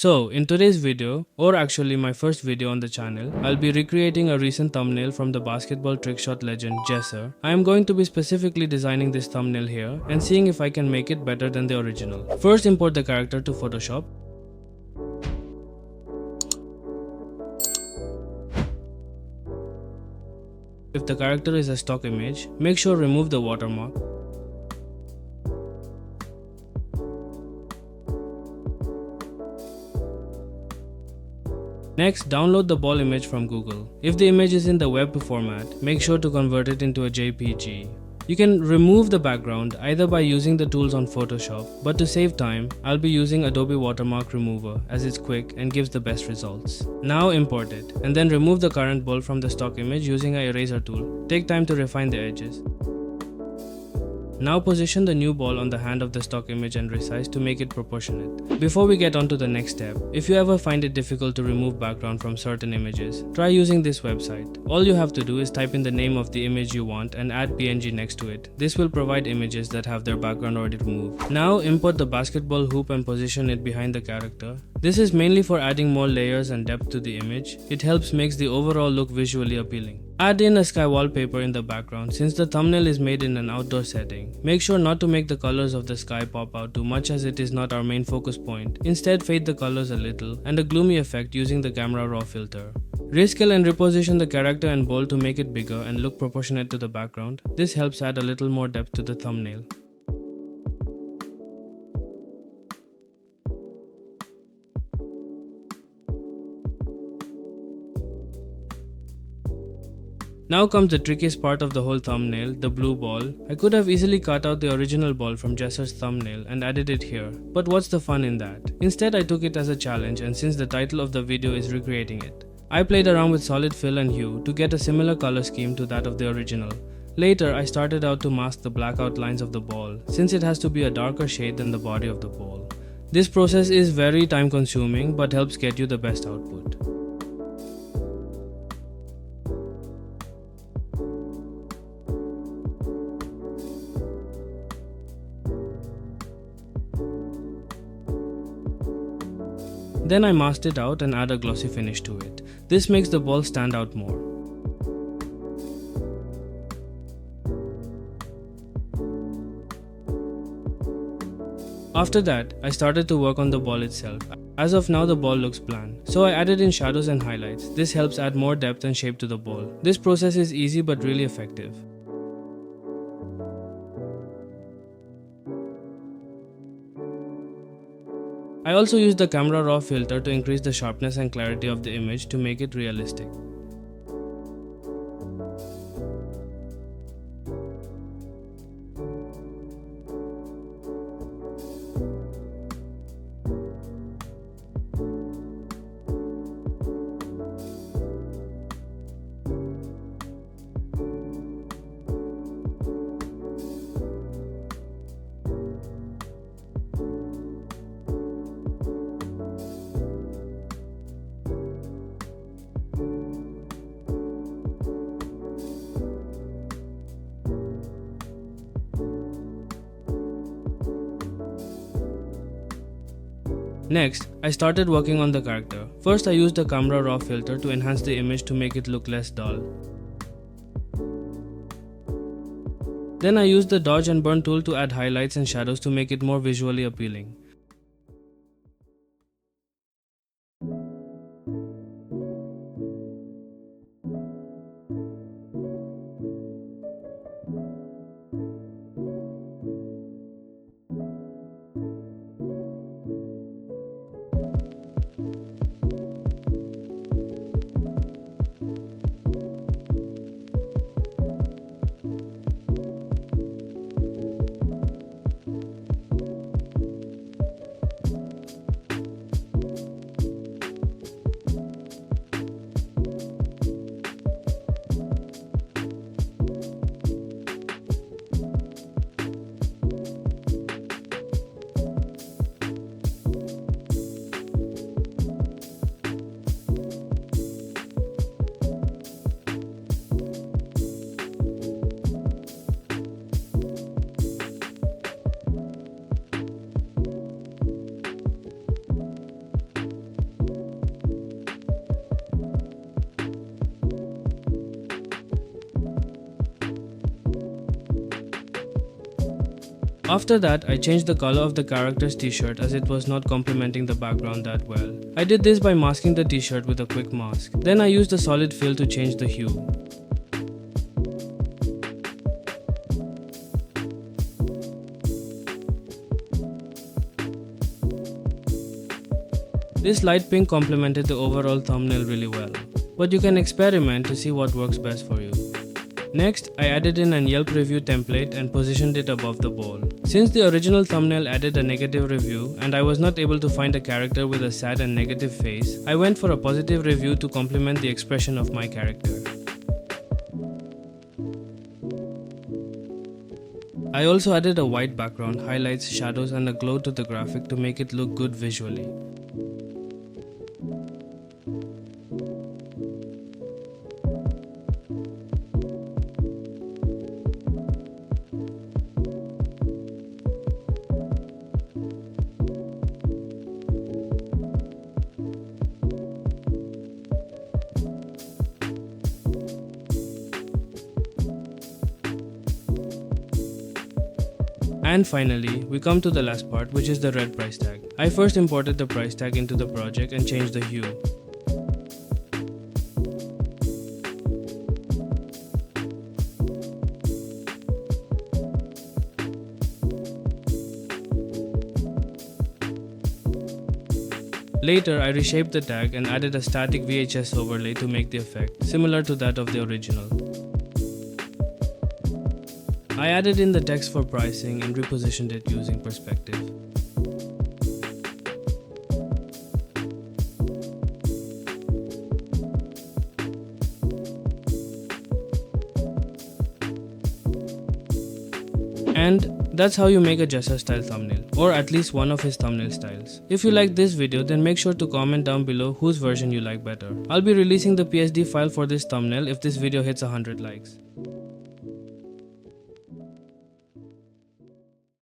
So, in today's video, or actually my first video on the channel, I'll be recreating a recent thumbnail from the basketball trickshot legend Jesser. I am going to be specifically designing this thumbnail here and seeing if I can make it better than the original. First, import the character to Photoshop. If the character is a stock image, make sure remove the watermark. Next, download the ball image from Google. If the image is in the web format, make sure to convert it into a JPG. You can remove the background either by using the tools on Photoshop, but to save time, I'll be using Adobe Watermark Remover as it's quick and gives the best results. Now import it, and then remove the current ball from the stock image using an eraser tool. Take time to refine the edges. Now position the new ball on the hand of the stock image and resize to make it proportionate. Before we get on to the next step, if you ever find it difficult to remove background from certain images, try using this website. All you have to do is type in the name of the image you want and add PNG next to it. This will provide images that have their background already removed. Now import the basketball hoop and position it behind the character. This is mainly for adding more layers and depth to the image. It helps make the overall look visually appealing. Add in a sky wallpaper in the background since the thumbnail is made in an outdoor setting. Make sure not to make the colors of the sky pop out too much as it is not our main focus point. Instead, fade the colors a little and a gloomy effect using the camera raw filter. Rescale and reposition the character and ball to make it bigger and look proportionate to the background. This helps add a little more depth to the thumbnail. Now comes the trickiest part of the whole thumbnail, the blue ball. I could have easily cut out the original ball from Jesser's thumbnail and added it here, but what's the fun in that? Instead, I took it as a challenge, and since the title of the video is recreating it, I played around with solid fill and hue to get a similar color scheme to that of the original. Later, I started out to mask the black outlines of the ball, since it has to be a darker shade than the body of the ball. This process is very time consuming but helps get you the best output. Then I masked it out and add a glossy finish to it. This makes the ball stand out more. After that, I started to work on the ball itself. As of now, the ball looks bland, so I added in shadows and highlights. This helps add more depth and shape to the ball. This process is easy but really effective. I also used the camera raw filter to increase the sharpness and clarity of the image to make it realistic. Next, I started working on the character. First, I used the camera raw filter to enhance the image to make it look less dull. Then I used the dodge and burn tool to add highlights and shadows to make it more visually appealing. After that, I changed the color of the character's t-shirt as it was not complementing the background that well. I did this by masking the t-shirt with a quick mask. Then I used a solid fill to change the hue. This light pink complemented the overall thumbnail really well, but you can experiment to see what works best for you. Next, I added in an Yelp review template and positioned it above the bowl. Since the original thumbnail added a negative review and I was not able to find a character with a sad and negative face, I went for a positive review to complement the expression of my character. I also added a white background, highlights, shadows and a glow to the graphic to make it look good visually. And finally, we come to the last part, which is the red price tag. I first imported the price tag into the project and changed the hue. Later, I reshaped the tag and added a static VHS overlay to make the effect similar to that of the original. I added in the text for pricing and repositioned it using perspective. And that's how you make a Jessa style thumbnail, or at least one of his thumbnail styles. If you like this video, then make sure to comment down below whose version you like better. I'll be releasing the PSD file for this thumbnail if this video hits 100 likes.